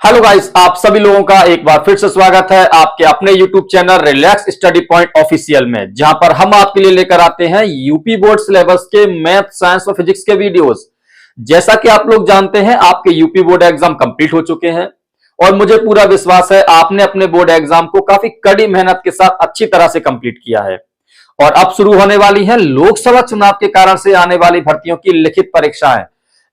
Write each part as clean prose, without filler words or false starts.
Hello guys, आप सभी लोगों का एक बार फिर से स्वागत है आपके अपने YouTube channel relax study point official में, जहां पर हम आपके लिए लेकर आते हैं यूपी बोर्ड सिलेबस के मैथ, साइंस और फिजिक्स के वीडियोस। जैसा कि आप लोग जानते हैं, आपके यूपी बोर्ड एग्जाम कंप्लीट हो चुके हैं और मुझे पूरा विश्वास है आपने अपने बोर्ड एग्जाम को काफी कड़ी मेहनत के साथ अच्छी तरह से कंप्लीट किया है। और अब शुरू होने वाली है लोकसभा चुनाव के कारण से आने वाली भर्तियों की लिखित परीक्षाएं,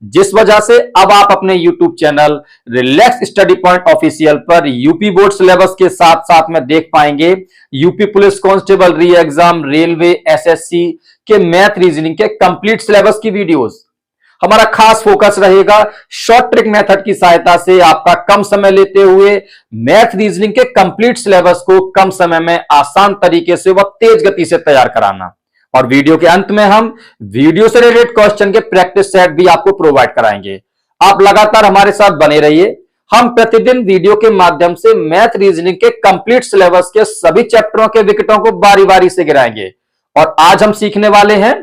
जिस वजह से अब आप अपने YouTube channel relax study point official पर यूपी बोर्ड सिलेबस के साथ साथ में देख पाएंगे यूपी पुलिस कांस्टेबल री एग्जाम, रेलवे, एसएससी के मैथ रीजनिंग के कंप्लीट सिलेबस की वीडियोस। हमारा खास फोकस रहेगा शॉर्ट ट्रिक मेथड की सहायता से आपका कम समय लेते हुए मैथ रीजनिंग के कंप्लीट सिलेबस को कम समय में आसान तरीके से व तेज गति से तैयार कराना। और वीडियो के अंत में हम वीडियो से रिलेटेड क्वेश्चन के प्रैक्टिस सेट भी आपको प्रोवाइड कराएंगे। आप लगातार हमारे साथ बने रहिए। हम प्रतिदिन वीडियो के माध्यम से मैथ रीजनिंग के कंप्लीट सिलेबस के सभी चैप्टरों के विकेटों को बारी बारी से गिराएंगे। और आज हम सीखने वाले हैं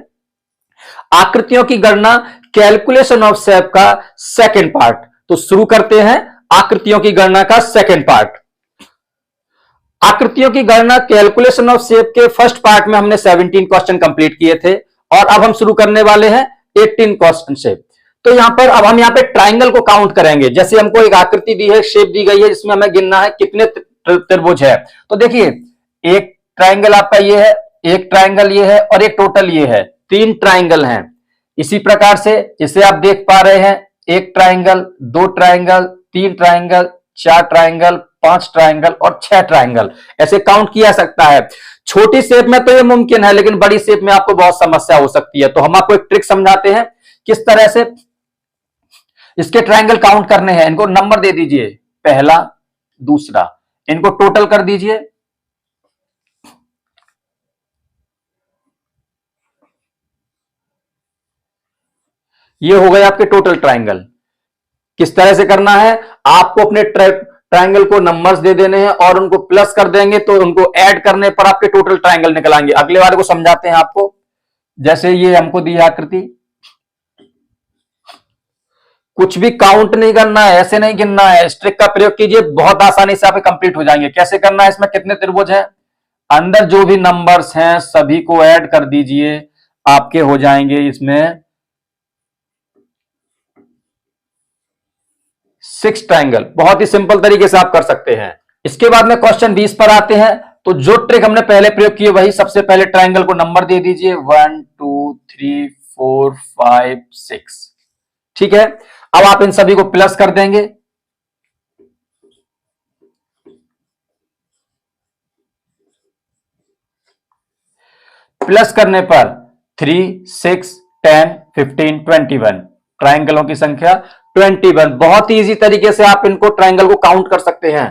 आकृतियों की गणना, कैलकुलेशन ऑफ शेप का सेकंड पार्ट। तो शुरू करते हैं आकृतियों की गणना का सेकंड पार्ट। आकृतियों की गणना कैलकुलेशन ऑफ शेप के फर्स्ट पार्ट में हमने 17 क्वेश्चन कंप्लीट किए थे और अब हम शुरू करने वाले हैं 18 क्वेश्चन से। तो यहां पर अब हम यहां पे ट्राइंगल को काउंट करेंगे। जैसे हमको एक आकृति दी है, शेप दी गई है, जिसमें हमें गिनना है कितने त्रिभुज है। तो देखिए, एक ट्राइंगल आपका ये है, एक ट्राइंगल ये है और एक टोटल ये है, 3 ट्राइंगल हैं। इसी प्रकार से इसे आप देख पा रहे हैं, एक triangle, 2 triangle, 3 triangle, 4 triangle, 5 triangle और 6 ट्राइंगल, ऐसे काउंट किया सकता है। छोटी शेप में तो ये मुमकिन है, लेकिन बड़ी शेप में आपको बहुत समस्या हो सकती है। तो हम आपको एक ट्रिक समझाते हैं किस तरह से इसके ट्राइंगल काउंट करने हैं। इनको नंबर दे दीजिए, पहला, दूसरा, इनको टोटल कर दीजिए। ये हो गए आपके टोटल ट्राइंगल। किस तरह से करना है, आपको अपने ट्राइंगल को नंबर्स दे देने हैं और उनको प्लस कर देंगे, तो उनको ऐड करने पर आपके टोटल ट्राइंगल निकल आएंगे। अगले बार को समझाते हैं आपको। जैसे ये हमको दी आकृति, कुछ भी काउंट नहीं करना है, ऐसे नहीं गिनना है। इस ट्रिक का प्रयोग कीजिए, बहुत आसानी से आप कंप्लीट हो जाएंगे। कैसे करना है, इसमें कितने त्रिभुज हैं, अंदर जो भी नंबर्स हैं सभी को ऐड कर दीजिए, आपके हो जाएंगे इसमें 6 ट्राइंगल। बहुत ही सिंपल तरीके से आप कर सकते हैं। इसके बाद में क्वेश्चन 20 पर आते हैं। तो जो ट्रिक हमने पहले प्रयोग की है वही, सबसे पहले ट्राइंगल को नंबर दे दीजिए 1 2 3 4 5 6। ठीक है, अब आप इन सभी को प्लस कर देंगे। प्लस करने पर 3 6 10 15 21, ट्राइंगलों की संख्या 21। बहुत ही इजी तरीके से आप इनको ट्राइंगल को काउंट कर सकते हैं।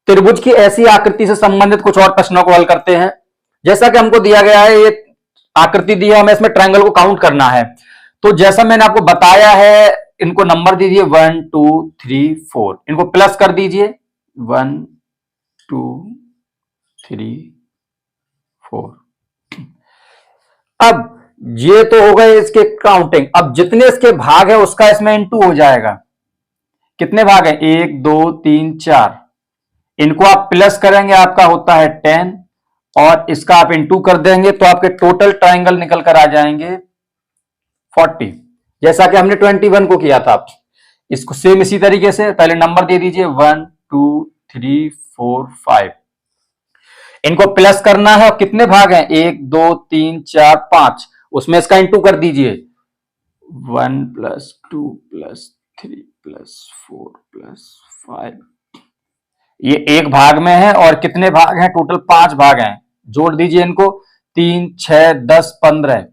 त्रिभुज की ऐसी आकृति से संबंधित कुछ और प्रश्नों को हल करते हैं। जैसा कि हमको दिया गया है, ये आकृति दी है, हमें इसमें ट्रायंगल को काउंट करना है। तो जैसा मैंने आपको बताया है, इनको नंबर दीजिए 1 2 3 4, इनको प्लस कर दीजिए 1 2 3 4। अब ये तो हो गए इसके काउंटिंग। अब जितने इसके भाग है उसका इसमें इंटू हो जाएगा। कितने भाग हैं, 1 2 3 4। इनको आप प्लस करेंगे, आपका होता है 10, और इसका आप इंटू कर देंगे तो आपके टोटल ट्राइंगल निकल कर आ जाएंगे 40, जैसा कि हमने 21 को किया था। इसको सेम इसी तरीके से पहले नंबर दे दीजिए 1 2 3 4 5। इनको प्लस करना है और कितने भाग हैं, 1 2 3 4 5, उसमें इसका इंटू कर दीजिए 1 + 2 + 3 +4 + 5, ये एक भाग में है और कितने भाग हैं? टोटल 5 भाग हैं। जोड़ दीजिए इनको, 3, 6, 10, 15।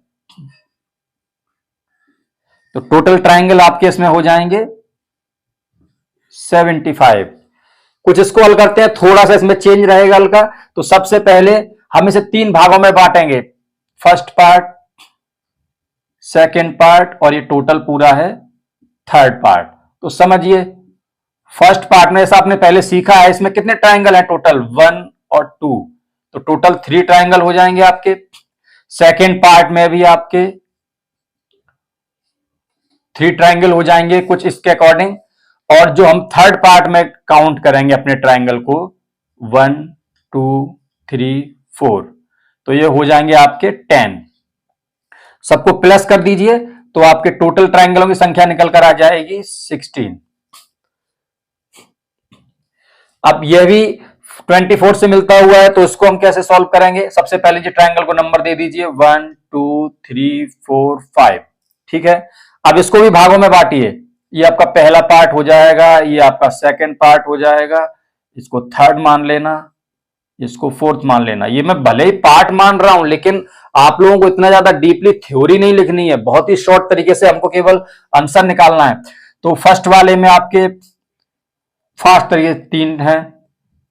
तो टोटल ट्राइंगल आपके इसमें हो जाएंगे 75। कुछ इसको हल करते हैं, थोड़ा सा इसमें चेंज रहेगा हल्का। तो सबसे पहले हम इसे 3 भागों में बांटेंगे, फर्स्ट पार्ट, सेकेंड पार्ट और ये टोटल पूरा है थर्ड पार्ट। तो समझिए, फर्स्ट पार्ट में ऐसा आपने पहले सीखा है, इसमें कितने ट्राइंगल हैं टोटल? 1 और 2, तो टोटल 3 ट्राइंगल हो जाएंगे आपके। सेकेंड पार्ट में भी आपके 3 ट्राइंगल हो जाएंगे कुछ इसके अकॉर्डिंग। और जो हम थर्ड पार्ट में काउंट करेंगे अपने ट्राइंगल को, 1, 2, 3, 4, तो ये हो जाएंगे आपके 10। सबको प्लस कर दीजिए तो आपके टोटल ट्राइंगलों की संख्या निकल कर आ जाएगी 16। अब यह भी 24 से मिलता हुआ है, तो इसको हम कैसे सॉल्व करेंगे? सबसे पहले जी ट्राइंगल को नंबर दे दीजिए 1, 2, 3, 4, 5। ठीक है, अब इसको भी भागों में बांटिए। ये आपका पहला पार्ट हो जाएगा, ये आपका सेकंड पार्ट हो जाएगा, इसको थर्ड मान लेना, इसको फोर्थ मान लेना। ये मैं भले ही पार्ट मान रहा हूं, लेकिन आप लोगों को इतना ज्यादा डीपली थ्योरी नहीं लिखनी है, बहुत ही शॉर्ट तरीके से हमको केवल आंसर निकालना है। तो फर्स्ट वाले में आपके फास्ट तरीके 3 है,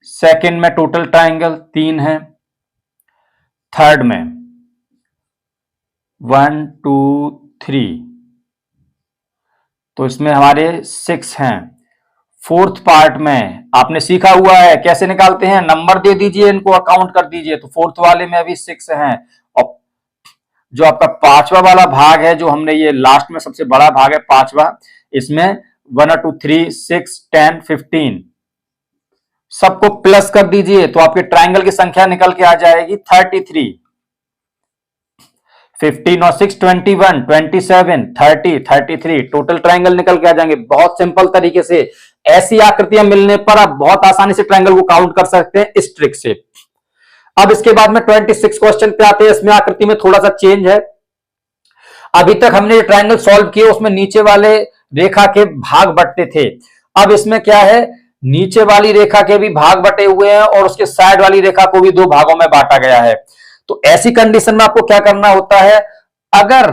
सेकंड में टोटल ट्राइंगल 3 है, थर्ड में 1, 2, 3, तो इसमें हमारे 6 हैं। फोर्थ पार्ट में आपने सीखा हुआ है कैसे निकालते हैं, नंबर दे दीजिए, इनको अकाउंट कर दीजिए। तो फोर्थ वाले में अभी 6 हैं। और जो आपका पांचवा वाला भाग है, जो हमने ये लास्ट में सबसे बड़ा भाग है पांचवा, इसमें 1 और 2, 3, 6, 10, 15, सबको प्लस कर दीजिए तो आपके ट्राइंगल की संख्या निकल के आ जाएगी 33। 15 और 6, 21, 27, 30, 33, टोटल ट्राइंगल निकल के आ जाएंगे। बहुत सिंपल तरीके से ऐसी आकृतियां मिलने पर आप बहुत आसानी से ट्राइंगल को काउंट कर सकते हैं इस ट्रिक से। अब इसके बाद में 26 क्वेश्चन पे आते हैं। इसमें आकृति में थोड़ा सा चेंज है। अभी तक हमने जो ट्राइंगल सॉल्व किए उसमें नीचे वाले रेखा के भाग बंटते थे। अब इसमें क्या है, नीचे वाली रेखा के भी भाग बटे हुए हैं और उसके साइड वाली रेखा को भी 2 भागों में बांटा गया है। तो ऐसी कंडीशन में आपको क्या करना होता है, अगर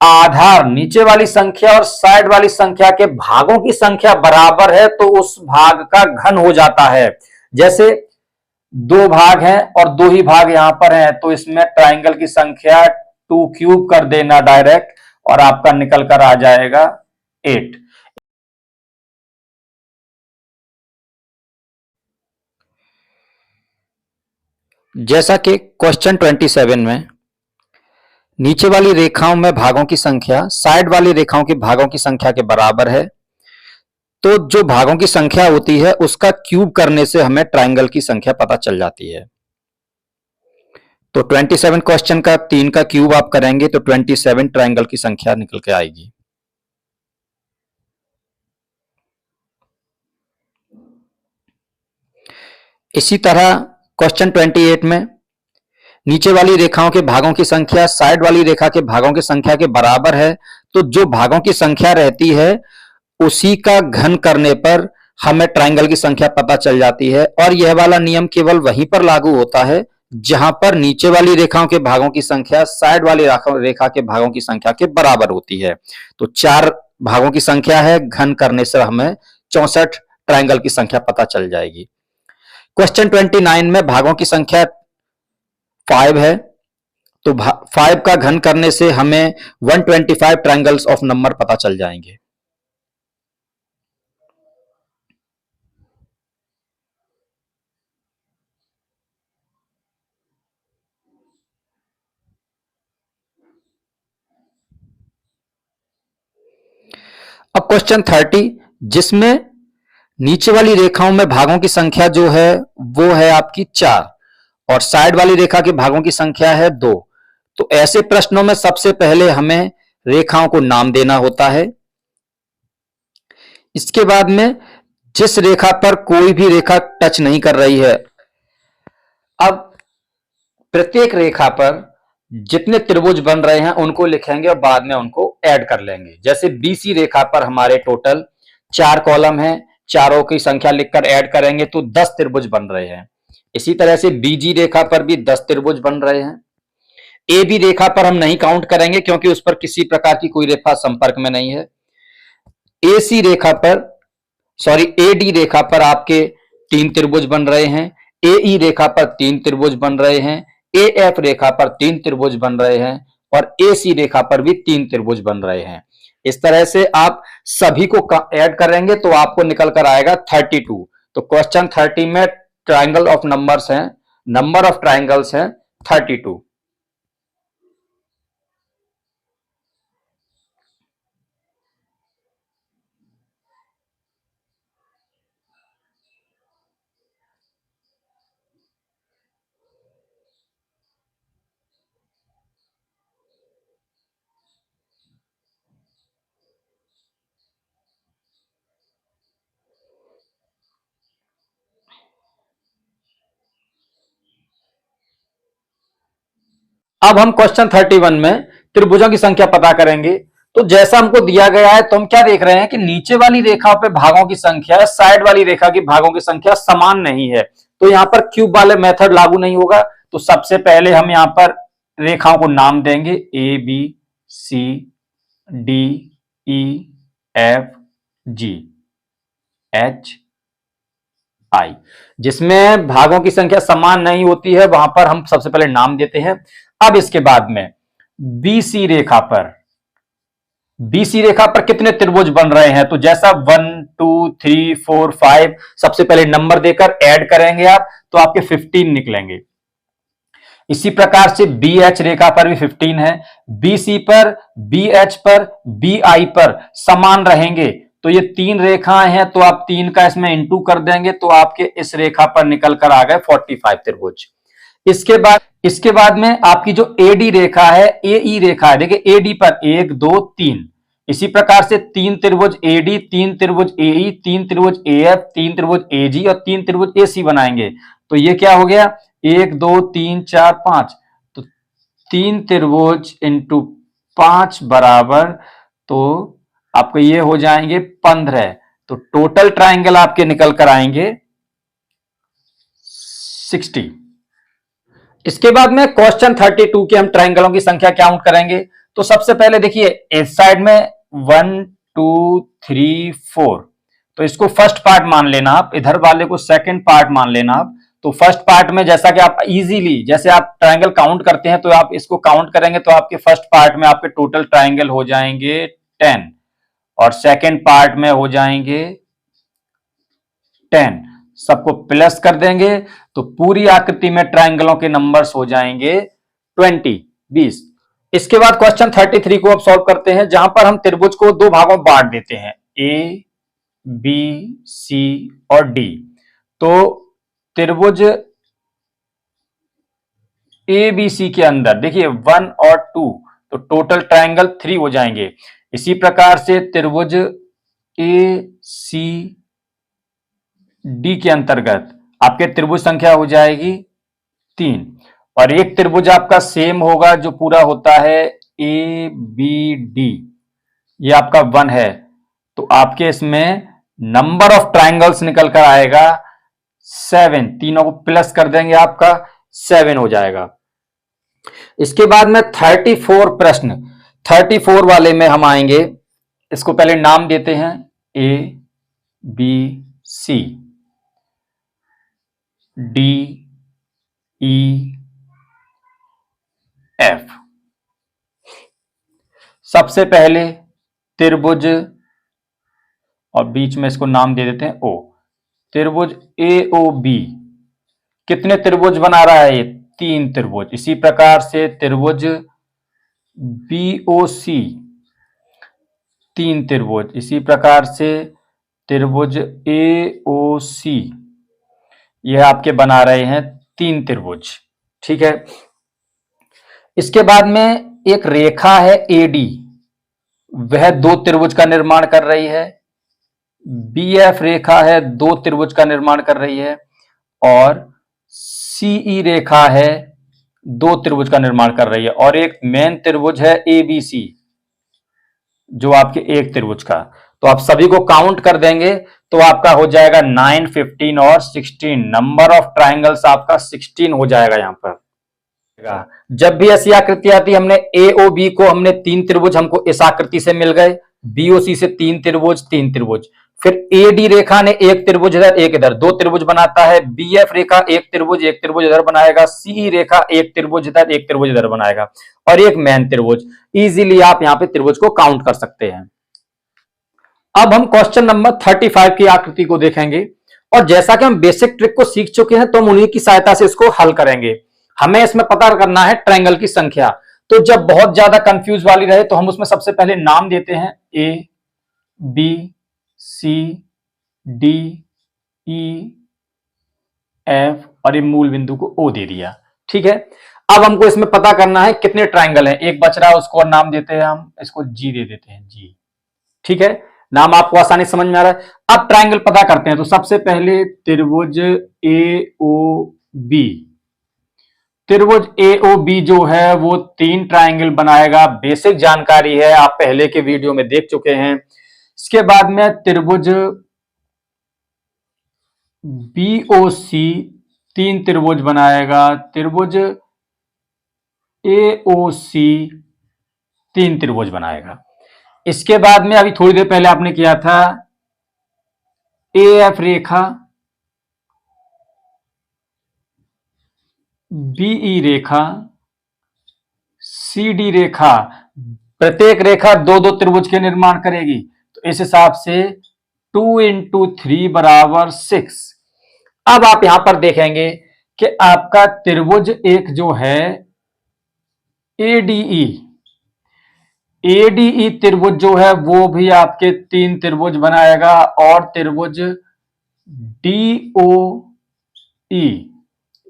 आधार नीचे वाली संख्या और साइड वाली संख्या के भागों की संख्या बराबर है तो उस भाग का घन हो जाता है। जैसे 2 भाग हैं और 2 ही भाग यहां पर हैं, तो इसमें ट्राइंगल की संख्या 2 क्यूब कर देना डायरेक्ट और आपका निकल कर आ जाएगा 8। जैसा कि क्वेश्चन 27 में नीचे वाली रेखाओं में भागों की संख्या साइड वाली रेखाओं की भागों की संख्या के बराबर है, तो जो भागों की संख्या होती है उसका क्यूब करने से हमें ट्राइंगल की संख्या पता चल जाती है। तो 27 क्वेश्चन का 3 का क्यूब आप करेंगे तो 27 ट्राइंगल की संख्या निकल के आएगी। इसी तरह क्वेश्चन 28 में नीचे वाली रेखाओं के भागों की संख्या साइड वाली रेखा के भागों की संख्या के बराबर है, तो जो भागों की संख्या रहती है उसी का घन करने पर हमें ट्राइंगल की संख्या पता चल जाती है। और यह वाला नियम केवल वहीं पर लागू होता है जहां पर नीचे वाली रेखाओं के भागों की संख्या साइड वाली रेखा के भागों की संख्या के बराबर होती है। तो 4 भागों की संख्या है, घन करने से हमें 64 ट्राइंगल की संख्या पता चल जाएगी। क्वेश्चन 29 में भागों की संख्या 5 है, तो 5 का घन करने से हमें 125 ट्राइंगल्स ऑफ नंबर पता चल जाएंगे। अब क्वेश्चन 30, जिसमें नीचे वाली रेखाओं में भागों की संख्या जो है वो है आपकी 4 और साइड वाली रेखा के भागों की संख्या है 2। तो ऐसे प्रश्नों में सबसे पहले हमें रेखाओं को नाम देना होता है। इसके बाद में जिस रेखा पर कोई भी रेखा टच नहीं कर रही है, अब प्रत्येक रेखा पर जितने त्रिभुज बन रहे हैं उनको लिखेंगे और बाद में उनको ऐड कर लेंगे। जैसे बीसी रेखा पर हमारे टोटल 4 कॉलम है, चारों की संख्या लिखकर ऐड करेंगे तो 10 त्रिभुज बन रहे हैं। इसी तरह से बीजी रेखा पर भी 10 त्रिभुज बन रहे हैं। ए बी रेखा पर हम नहीं काउंट करेंगे क्योंकि उस पर किसी प्रकार की कोई रेखा संपर्क में नहीं है। एसी रेखा पर एडी रेखा पर आपके 3 त्रिभुज बन रहे हैं। एई रेखा पर 3 त्रिभुज बन रहे हैं। एएफ रेखा पर 3 त्रिभुज बन रहे हैं और एसी रेखा पर भी 3 त्रिभुज बन रहे हैं। इस तरह से आप सभी को ऐड करेंगे तो आपको निकल कर आएगा 32। तो क्वेश्चन 30 में ट्राइंगल ऑफ नंबर्स हैं, नंबर ऑफ ट्राइंगल्स हैं 32। अब हम क्वेश्चन 31 में त्रिभुजों की संख्या पता करेंगे। तो जैसा हमको दिया गया है तो हम क्या देख रहे हैं कि नीचे वाली रेखा पे भागों की संख्या, साइड वाली रेखा की भागों की संख्या समान नहीं है, तो यहां पर क्यूब वाले मेथड लागू नहीं होगा। तो सबसे पहले हम यहां पर रेखाओं को नाम देंगे A B C D E F G H I. जिसमें भागों की संख्या समान नहीं होती है वहां पर हम सबसे पहले नाम देते हैं। अब इसके बाद में बीसी रेखा पर कितने त्रिभुज बन रहे हैं? तो जैसा 1 2 3 4 5 सबसे पहले नंबर देकर ऐड करेंगे आप तो आपके 15 निकलेंगे। इसी प्रकार से बी एच रेखा पर भी 15 है। बीसी पर, बी एच पर, बी आई पर समान रहेंगे तो ये 3 रेखाएं हैं तो आप 3 का इसमें इंटू कर देंगे तो आपके इस रेखा पर निकल कर आ गए 45 त्रिभुज। इसके बाद में आपकी जो एडी रेखा है, एई रेखा है, देखिए एडी पर 1 2 3, इसी प्रकार से 3 त्रिभुज एडी, 3 त्रिभुज एई, 3 त्रिभुज एएफ, 3 त्रिभुज एजी और 3 त्रिभुज एसी बनाएंगे। तो ये क्या हो गया 1 2 3 4 5, तो 3 त्रिभुज इंटू 5 बराबर, तो आपको ये हो जाएंगे 15। तो टोटल ट्राइंगल आपके निकल कर आएंगे 60। इसके बाद में क्वेश्चन 32 के हम ट्राइंगलों की संख्या काउंट करेंगे। तो सबसे पहले देखिए इस साइड में 1 2 3 4, तो इसको फर्स्ट पार्ट मान लेना आप, इधर वाले को सेकंड पार्ट मान लेना आप। तो फर्स्ट पार्ट में जैसा कि आप इजीली जैसे आप ट्राइंगल काउंट करते हैं तो आप इसको काउंट करेंगे तो आपके फर्स्ट पार्ट में आपके टोटल ट्राइंगल हो जाएंगे 10 और सेकंड पार्ट में हो जाएंगे 10, सबको प्लस कर देंगे तो पूरी आकृति में ट्राइंगलों के नंबर्स हो जाएंगे 20। इसके बाद क्वेश्चन 33 को अब सॉल्व करते हैं, जहां पर हम त्रिभुज को 2 भागों में बांट देते हैं, ए बी सी और डी। तो त्रिभुज ए बी सी के अंदर देखिए 1 और 2, तो टोटल ट्राइंगल 3 हो जाएंगे। इसी प्रकार से त्रिभुज ए सी डी के अंतर्गत आपके त्रिभुज संख्या हो जाएगी 3 और एक त्रिभुज आपका सेम होगा जो पूरा होता है ए बी डी, ये आपका 1 है, तो आपके इसमें नंबर ऑफ ट्राइंगल्स निकल कर आएगा 7, तीनों को प्लस कर देंगे आपका 7 हो जाएगा। इसके बाद में 34 प्रश्न, 34 वाले में हम आएंगे, इसको पहले नाम देते हैं A B C D E F. सबसे पहले त्रिभुज और बीच में इसको नाम दे देते हैं ओ, त्रिभुज ए ओ बी कितने त्रिभुज बना रहा है? ये 3 त्रिभुज। इसी प्रकार से त्रिभुज बी ओ सी 3 त्रिभुज। इसी प्रकार से त्रिभुज ए ओ सी यह आपके बना रहे हैं 3 त्रिभुज, ठीक है। इसके बाद में एक रेखा है एडी, वह 2 त्रिभुज का निर्माण कर रही है। बीएफ रेखा है 2 त्रिभुज का निर्माण कर रही है और सीई रेखा है 2 त्रिभुज का निर्माण कर रही है और एक मेन त्रिभुज है एबीसी जो आपके 1 त्रिभुज का। तो आप सभी को काउंट कर देंगे तो आपका हो जाएगा 9, 15 और 16। नंबर ऑफ ट्राइंगल्स आपका 16 हो जाएगा यहां पर। जब भी ऐसी आकृति आती है, हमने ए ओ बी को हमने 3 त्रिभुज हमको इस आकृति से मिल गए, बीओसी से 3 त्रिभुज, फिर एडी रेखा ने एक त्रिभुज इधर एक इधर, 2 त्रिभुज बनाता है। बीएफ रेखा एक त्रिभुज इधर बनाएगा। सीई रेखा एक त्रिभुज इधर बनाएगा और एक मैन त्रिभुज। इजीली आप यहां पे त्रिभुज को काउंट कर सकते हैं। अब हम क्वेश्चन नंबर 35 की आकृति को देखेंगे और जैसा कि हम बेसिक ट्रिक को सीख चुके हैं तो हम उन्हीं की सहायता से इसको हल करेंगे। हमें इसमें पता करना है ट्रायंगल की संख्या। तो जब बहुत ज्यादा कंफ्यूज वाली रहे तो हम उसमें सबसे पहले नाम देते हैं, A B C D E F और ये मूल बिंदु को ओ दे दिया। ठीक है, अब हमको इसमें पता करना है कितने ट्रायंगल हैं। एक बच रहा है, उसको और नाम देते हैं, हम इसको जी दे देते हैं, जी। ठीक है, नाम आपको आसानी समझ में आ रहा है। अब ट्रायंगल पता करते हैं। तो सबसे पहले त्रिभुज ए ओ बी, त्रिभुज ए ओ बी जो है वो 3 ट्रायंगल बनाएगा। बेसिक जानकारी है, आप पहले के वीडियो में देख चुके हैं। इसके बाद में त्रिभुज बी ओ सी 3 त्रिभुज बनाएगा। त्रिभुज ए ओ सी 3 त्रिभुज बनाएगा। इसके बाद में अभी थोड़ी देर पहले आपने किया था ए एफ रेखा, बीई रेखा, सी डी रेखा, प्रत्येक रेखा 2-2 त्रिभुज के निर्माण करेगी। तो इस हिसाब से 2 इंटू 3 बराबर 6। अब आप यहां पर देखेंगे कि आपका त्रिभुज एक जो है एडीई, एडीई त्रिभुज जो है वो भी आपके 3 त्रिभुज बनाएगा और त्रिभुज डीओई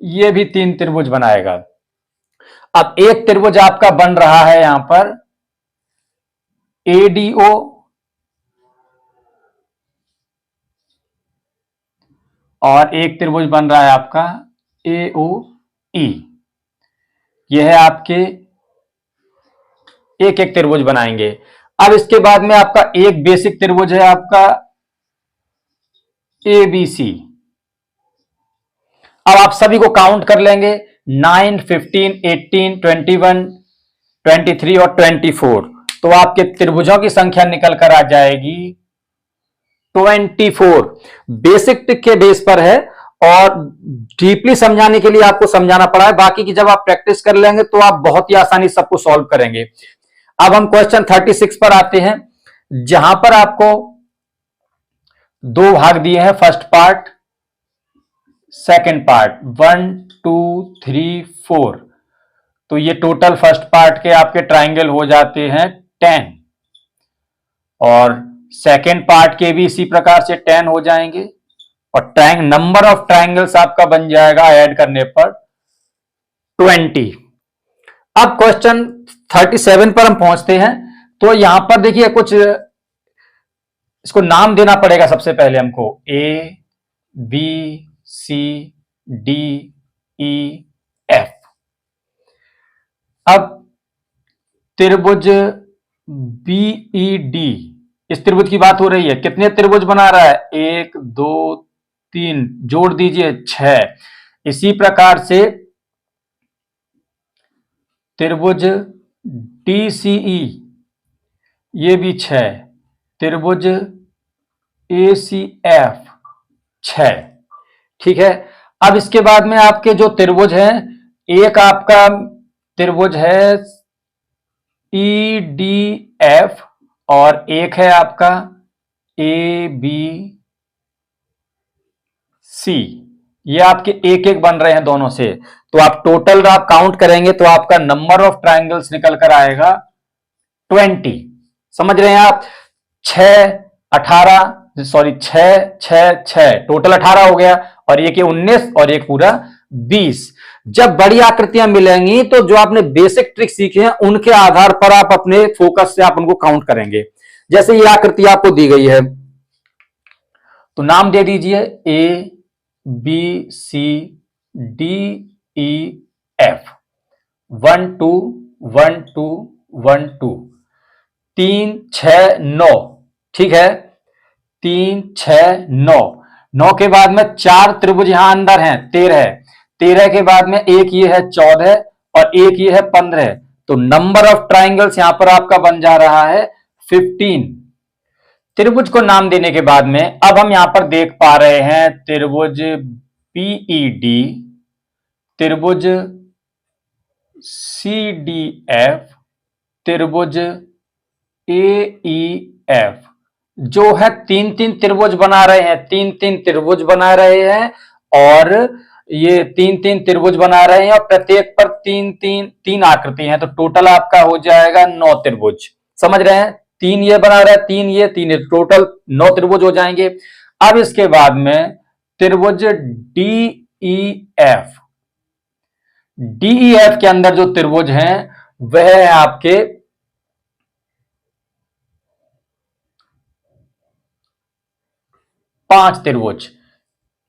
ये भी 3 त्रिभुज बनाएगा। अब एक त्रिभुज आपका बन रहा है यहां पर एडीओ और एक त्रिभुज बन रहा है आपका एओई। यह है आपके एक एक त्रिभुज बनाएंगे। अब इसके बाद में आपका एक बेसिक त्रिभुज है आपका एबीसी। अब आप सभी को काउंट कर लेंगे, 9, 15, 18, 21, 23 और 24। तो आपके त्रिभुजों की संख्या निकल कर आ जाएगी 24। बेसिक ट्रिक के बेस पर है और डीपली समझाने के लिए आपको समझाना पड़ा है। बाकी की जब आप प्रैक्टिस कर लेंगे तो आप बहुत ही आसानी सबको सॉल्व करेंगे। अब हम क्वेश्चन 36 पर आते हैं, जहां पर आपको 2 भाग दिए हैं, फर्स्ट पार्ट सेकंड पार्ट, 1 2 3 4। तो ये टोटल फर्स्ट पार्ट के आपके ट्रायंगल हो जाते हैं 10 और सेकंड पार्ट के भी इसी प्रकार से 10 हो जाएंगे और नंबर ऑफ ट्रायंगल्स आपका बन जाएगा ऐड करने पर 20। अब क्वेश्चन 37 पर हम पहुंचते हैं। तो यहां पर देखिए कुछ इसको नाम देना पड़ेगा। सबसे पहले हमको A B C D E F. अब त्रिभुज बीई डी, इस त्रिभुज की बात हो रही है। कितने त्रिभुज बना रहा है? 1 2 3, जोड़ दीजिए 6। इसी प्रकार से त्रिभुज डीसीई ये भी 6, त्रिभुज एसीएफ 6। ठीक है, अब इसके बाद में आपके जो त्रिभुज हैं, एक आपका त्रिभुज है ईडीएफ और एक है आपका ए बी सी। ये आपके एक एक बन रहे हैं दोनों से। तो आप टोटल आप काउंट करेंगे तो आपका नंबर ऑफ ट्रायंगल्स निकल कर आएगा 20। समझ रहे हैं आप? 6 18 सॉरी 6 6 6 टोटल 18 हो गया और एक 19 और एक पूरा 20। जब बड़ी आकृतियां मिलेंगी तो जो आपने बेसिक ट्रिक सीखे हैं उनके आधार पर आप अपने फोकस से आप उनको काउंट करेंगे। जैसे ये आकृति आपको दी गई है तो नाम दे दीजिए A B C D E F, 1 2 1 2 1 2, 3 6 9। ठीक है, 3 6 9, 9 के बाद में 4 त्रिभुज यहां अंदर हैं, 13 है, 13 के बाद में एक ये है 14 और एक ये है 15, तो नंबर ऑफ ट्राइंगल्स यहां पर आपका बन जा रहा है 15। त्रिभुज को नाम देने के बाद में अब हम यहां पर देख पा रहे हैं त्रिभुज पीईडी, त्रिभुज सीडीएफ, त्रिभुज एईएफ, जो है तीन तीन त्रिभुज बना रहे हैं, तीन तीन त्रिभुज बना रहे हैं, और ये तीन तीन त्रिभुज बना रहे हैं और प्रत्येक पर तीन तीन तीन आकृति हैं, तो टोटल आपका हो जाएगा 9 त्रिभुज। समझ रहे हैं, तीन ये बना रहा है, तीन ये, तीन ये, टोटल 9 त्रिभुज हो जाएंगे। अब इसके बाद में त्रिभुज डीईएफ, डीईएफ के अंदर जो त्रिभुज हैं वह है आपके 5 त्रिभुज,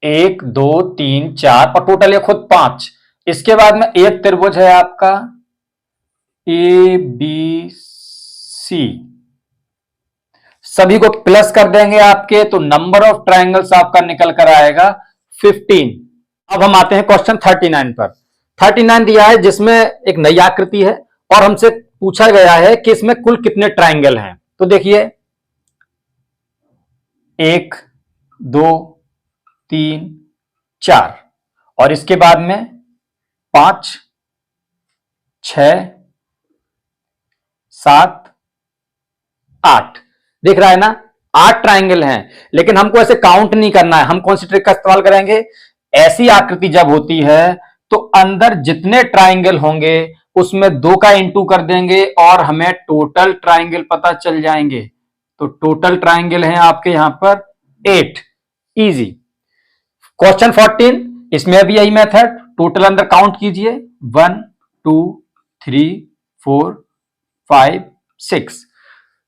1 2 3 4 और टोटल ये खुद 5। इसके बाद में एक त्रिभुज है आपका ए बी सी, सभी को प्लस कर देंगे आपके, तो नंबर ऑफ ट्राइंगल्स आपका निकल कर आएगा 15। अब हम आते हैं क्वेश्चन 39 पर। 39 दिया है जिसमें एक नई आकृति है और हमसे पूछा गया है कि इसमें कुल कितने ट्राइंगल हैं। तो देखिए 1 2 3 4 और इसके बाद में 5 6 7 8, दिख रहा है ना, 8 ट्राइंगल हैं। लेकिन हमको ऐसे काउंट नहीं करना है, हम कौन सी ट्रिक का इस्तेमाल करेंगे, ऐसी आकृति जब होती है तो अंदर जितने ट्राइंगल होंगे उसमें 2 का इंटू कर देंगे और हमें टोटल ट्राइंगल पता चल जाएंगे। तो टोटल ट्राइंगल हैं आपके यहां पर 8। इजी। क्वेश्चन 14, इसमें भी यही मेथड, टोटल अंदर काउंट कीजिए, 1 2 3 4 5 6,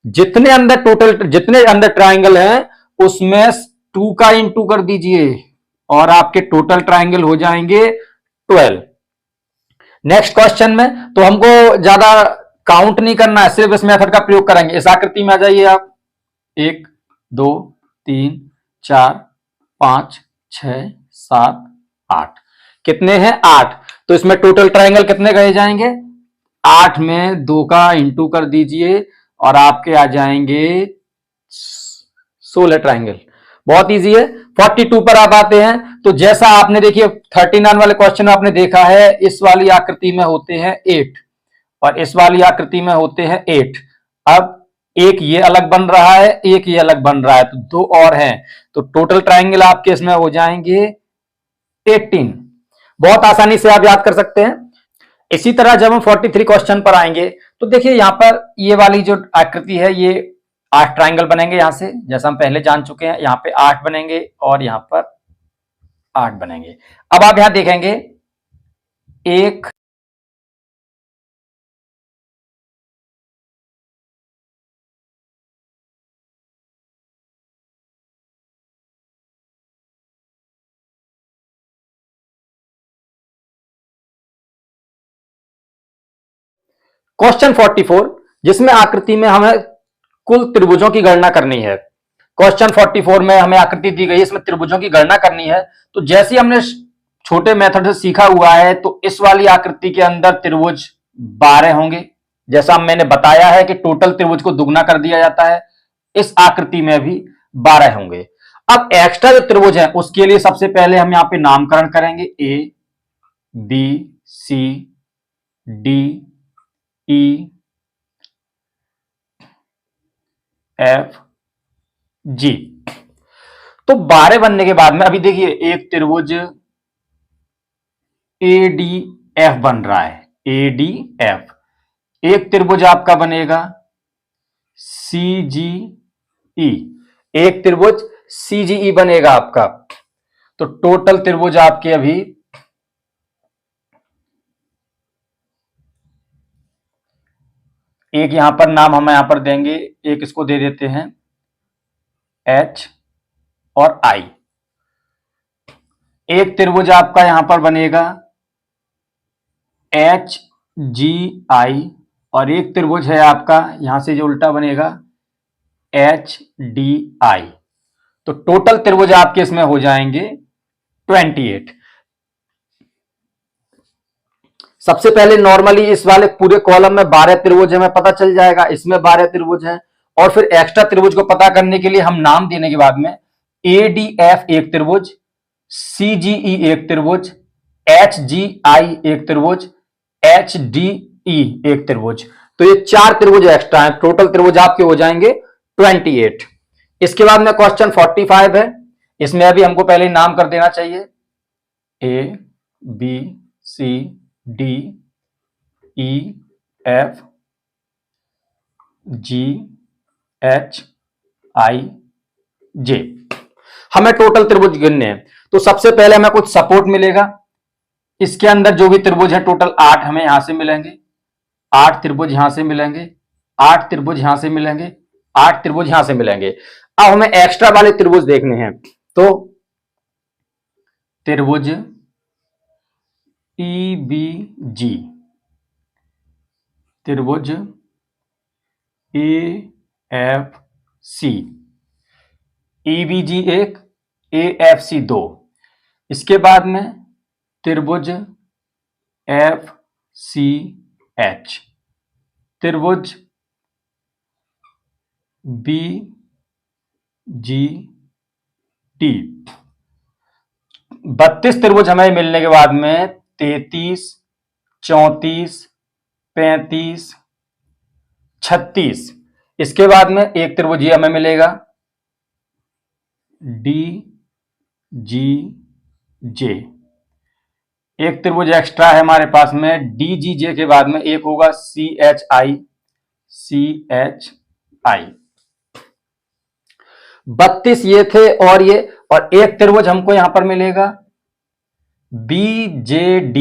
जितने अंदर टोटल जितने अंदर ट्राइंगल हैं उसमें 2 का इंटू कर दीजिए और आपके टोटल ट्राइंगल हो जाएंगे 12। नेक्स्ट क्वेश्चन में तो हमको ज्यादा काउंट नहीं करना है, सिर्फ इस मेथड का प्रयोग करेंगे। इस आकृति में आ जाइए आप, 1 2 3 4 5 6 7 8, कितने हैं 8, तो इसमें टोटल ट्राइंगल कितने गए जाएंगे, 8 में 2 का इंटू कर दीजिए और आपके आ जाएंगे 16 ट्राइंगल। बहुत इजी है। 42 पर आप आते हैं, तो जैसा आपने देखिए 39 वाले क्वेश्चन में आपने देखा है, इस वाली आकृति में होते हैं 8 और इस वाली आकृति में होते हैं 8। अब एक ये अलग बन रहा है, एक ये अलग बन रहा है, तो 2 और हैं, तो टोटल ट्राइंगल आपके इसमें हो जाएंगे 18। बहुत आसानी से आप याद कर सकते हैं। इसी तरह जब हम 43 क्वेश्चन पर आएंगे तो देखिए यहां पर ये वाली जो आकृति है ये 8 ट्राइंगल बनेंगे, यहां से जैसा हम पहले जान चुके हैं, यहां पे 8 बनेंगे और यहां पर 8 बनेंगे। अब आप यहां देखेंगे 1 क्वेश्चन 44 जिसमें आकृति में हमें कुल त्रिभुजों की गणना करनी है। क्वेश्चन 44 में हमें आकृति दी गई है, इसमें त्रिभुजों की गणना करनी है। तो जैसे हमने छोटे मेथड से सीखा हुआ है, तो इस वाली आकृति के अंदर त्रिभुज 12 होंगे, जैसा मैंने बताया है कि टोटल त्रिभुज को दुगना कर दिया जाता है, इस आकृति में भी 12 होंगे। अब एक्स्ट्रा जो त्रिभुज है उसके लिए सबसे पहले हम यहां पे नामकरण करेंगे, A B C D E F G. तो 12 बनने के बाद में अभी देखिए एक त्रिभुज ए डी एफ बन रहा है, ए डी एफ, एक त्रिभुज आपका बनेगा सी जी ई, एक त्रिभुज सी जी ई बनेगा आपका। तो टोटल त्रिभुज आपके अभी एक यहां पर नाम हम यहां पर देंगे, एक इसको दे देते हैं एच और आई। एक त्रिभुज आपका यहां पर बनेगा एच जी आई और एक त्रिभुज है आपका यहां से जो उल्टा बनेगा HDI। तो टोटल त्रिभुज आपके इसमें हो जाएंगे 28। सबसे पहले नॉर्मली इस वाले पूरे कॉलम में 12 त्रिभुज हमें पता चल जाएगा, इसमें 12 त्रिभुज हैं। और फिर एक्स्ट्रा त्रिभुज को पता करने के लिए हम नाम देने के बाद में ADF एक त्रिभुज, CGE एक त्रिभुज, HGI एक त्रिभुज, HDE एक त्रिभुज। तो ये 4 त्रिभुज एक्स्ट्रा हैं, टोटल त्रिभुज आपके हो जाएंगे 28। इसके बाद में क्वेश्चन 45 है। इसमें अभी हमको पहले नाम कर देना चाहिए ABCDEFGHIJ। हमें टोटल त्रिभुज गिनने हैं। तो सबसे पहले हमें कुछ सपोर्ट मिलेगा। इसके अंदर जो भी त्रिभुज है टोटल 8 हमें यहां से मिलेंगे, 8 त्रिभुज यहां से मिलेंगे, 8 त्रिभुज यहां से मिलेंगे, 8 त्रिभुज यहां से मिलेंगे। अब हमें एक्स्ट्रा वाले त्रिभुज देखने हैं। तो त्रिभुज EBG, त्रिभुज AFC, EBG एक, AFC दो। इसके बाद में त्रिभुज FCH, त्रिभुज BGT। 32 त्रिभुज हमें मिलने के बाद में 33, 34, 35, 36। इसके बाद में एक त्रिभुज ये हमें मिलेगा DGJ। एक त्रिभुज एक्स्ट्रा है हमारे पास में DGJ के बाद में एक होगा CHI। 32 ये थे और ये, और एक त्रिभुज हमको यहां पर मिलेगा BJD।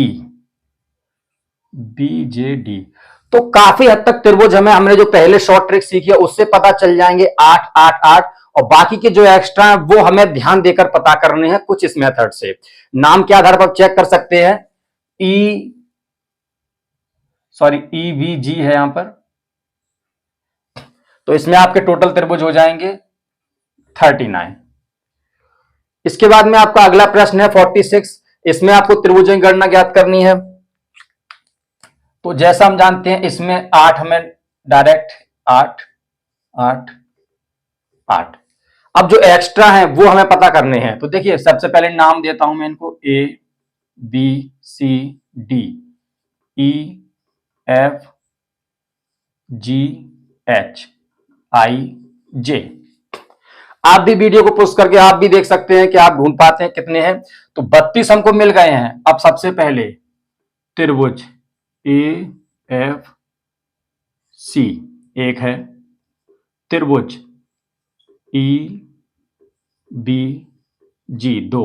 तो काफी हद तक त्रिभुज हमने जो पहले शॉर्ट ट्रिक सीखी है उससे पता चल जाएंगे 8 8 8। और बाकी के जो एक्स्ट्रा है वो हमें ध्यान देकर पता करने हैं कुछ इस मेथड से। नाम के आधार पर चेक कर सकते हैं। EVG है यहां पर। तो इसमें आपके टोटल त्रिभुज हो जाएंगे 39। इसके बाद में आपका अगला प्रश्न है 46। इसमें आपको त्रिभुजों की गणना ज्ञात करनी है। तो जैसा हम जानते हैं इसमें 8 हमें डायरेक्ट 8 8 8। अब जो एक्स्ट्रा है वो हमें पता करने हैं। तो देखिए सबसे पहले नाम देता हूं मैं इनको ABCDEFGHIJ। आप भी वीडियो को पुश करके आप भी देख सकते हैं कि आप ढूंढ पाते हैं कितने हैं। तो 32 हमको मिल गए हैं। अब सबसे पहले त्रिभुज AFC एक है, त्रिभुज EBG दो,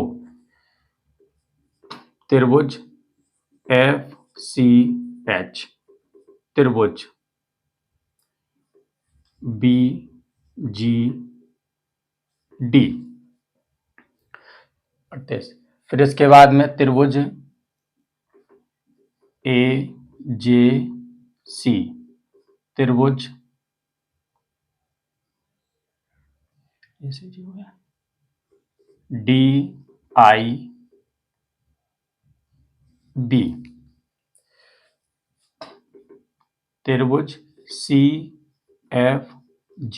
त्रिभुज FCH, त्रिभुज BGD। फिर इसके बाद में त्रिभुज AJC, त्रिभुज DIB, त्रिभुज CFJ,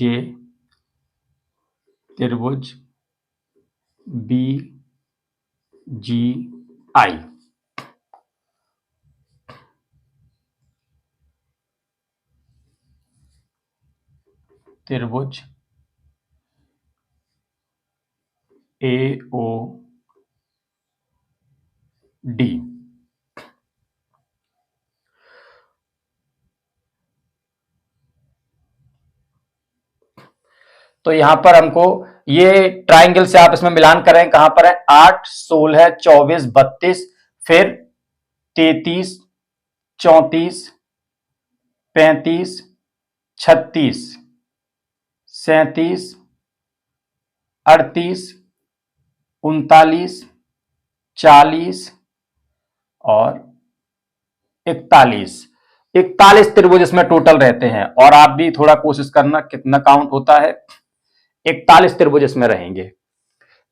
त्रिभुज BGI। त्रिभुज AOD। तो यहां पर हमको ये ट्राइंगल से आप इसमें मिलान करें, कहां पर है 8 16 24 32, फिर 33 34 35 36 37 38 39 40 और 41। 41 त्रिभुज इसमें टोटल रहते हैं, और आप भी थोड़ा कोशिश करना कितना काउंट होता है। 41 त्रिभुज इसमें रहेंगे।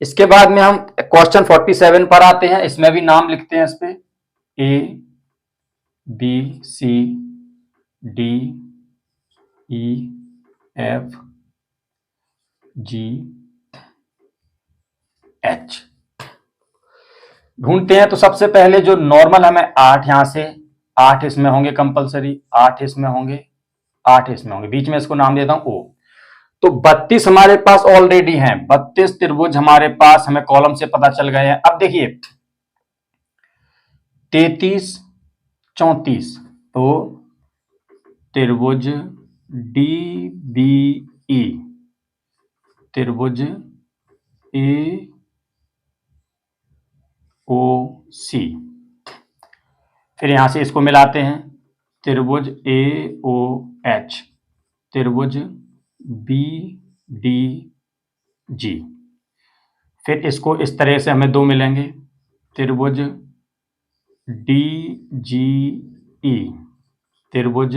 इसके बाद में हम क्वेश्चन 47 पर आते हैं। इसमें भी नाम लिखते हैं इस पे, A B C D E F G H ढूंढते हैं। तो सबसे पहले जो नॉर्मल हमें 8 यहां से 8 इसमें होंगे कंपलसरी, 8 इसमें होंगे, 8 इसमें होंगे, बीच में इसको नाम देता हूं ओ। तो 32 हमारे पास ऑलरेडी हैं, 32 त्रिभुज हमारे पास हमें कॉलम से पता चल गए हैं। अब देखिए 33 34, तो त्रिभुज डी बी ई, त्रिभुज ए ओ सी, फिर यहां से इसको मिलाते हैं, त्रिभुज ए ओ एच, त्रिभुज बी डी जी, फिर इसको इस तरह से हमें दो मिलेंगे, त्रिभुज डी जी ई, त्रिभुज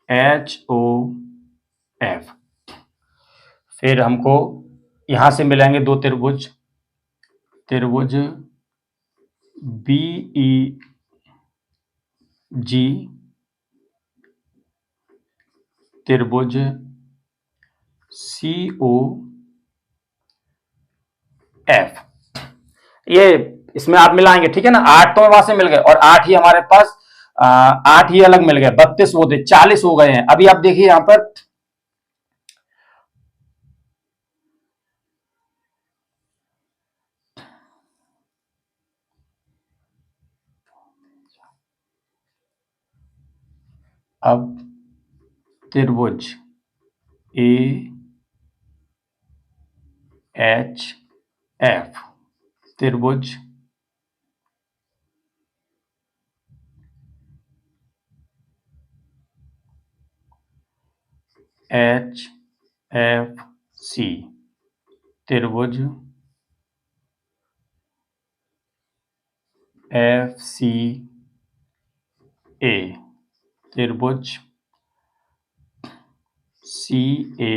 एच ओ एफ, फिर हमको यहां से मिलेंगे दो त्रिभुज, त्रिभुज बी ई जी, त्रिभुज सी ओ एफ। ये इसमें आप मिलाएंगे, ठीक है ना। 8 तो वहां से मिल गए, और 8 ही हमारे पास 8 ही अलग मिल गए, 32 वो थे, 40 हो गए हैं। अभी आप देखिए यहां पर अब त्रिभुज ए एच एफ, त्रिभुज एच एफ सी, त्रिभुज एफ सी ए, त्रिभुज सी ए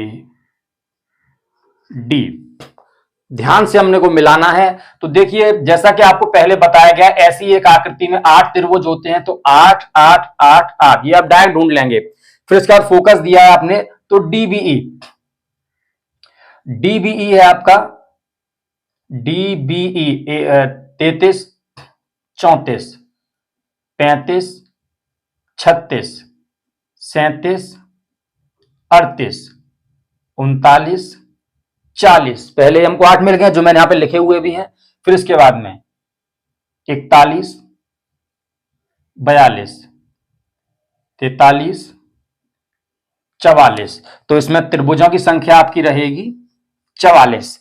डी। ध्यान से हमने को मिलाना है। तो देखिए जैसा कि आपको पहले बताया गया, ऐसी एक आकृति में 8 त्रिभुज होते हैं, तो 8 8 8 8 ये आप डायरेक्ट ढूंढ लेंगे। फिर इसके बाद फोकस दिया है आपने, तो डीबीई, डीबीई है आपका डीबीई 33 34 35 36 37 38 39 40। पहले हमको 8 मिल गए जो मैंने यहां पे लिखे हुए भी हैं। फिर इसके बाद में 41 42 43 44, तो इसमें त्रिभुजों की संख्या आपकी रहेगी 44।